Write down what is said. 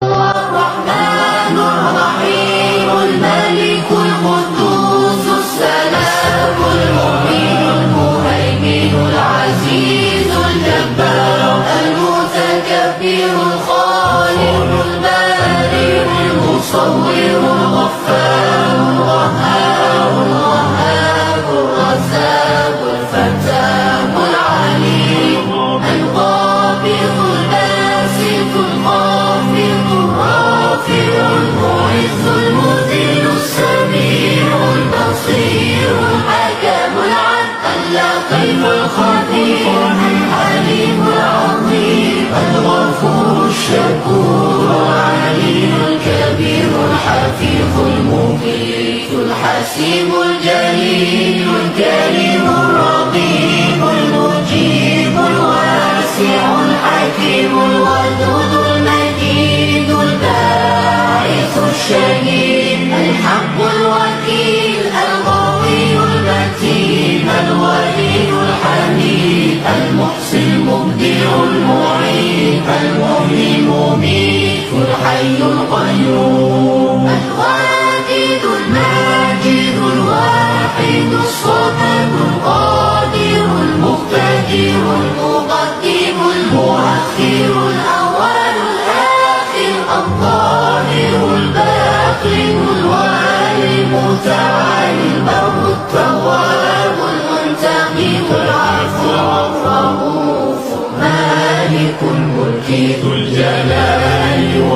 الرحمن الرحيم الملك القدوس السلام المؤمن المهيمن العزيز الجبار المتكبر الخالق البارئ المصور الغفار القهار الوهاب الرزاق الفتاح العليم القابض الباسط الخافض الرافع المعز المذل السميع البصير الحكم العدل اللطيف الخبير الحليم العظيم الغفور الشكور العلي الكبير الحفيظ المقيت الحسيب الجليل الكريم الرقيب المجيب الواسع الحكيم الودود المجيد الباعث الشهيد الحق الوكيل القوي المتين الولي الحميد المحسن المبدع المعيد المحيي المميت الحي القيوم الواجد الماجد الواحد الصمد القادر المقتدر المقدم المؤخر الأول الآخر الظاهر الباطن الوالي المتعالي البر التواب المنتقم العفو الرؤوف مالك الملك ذو الجلال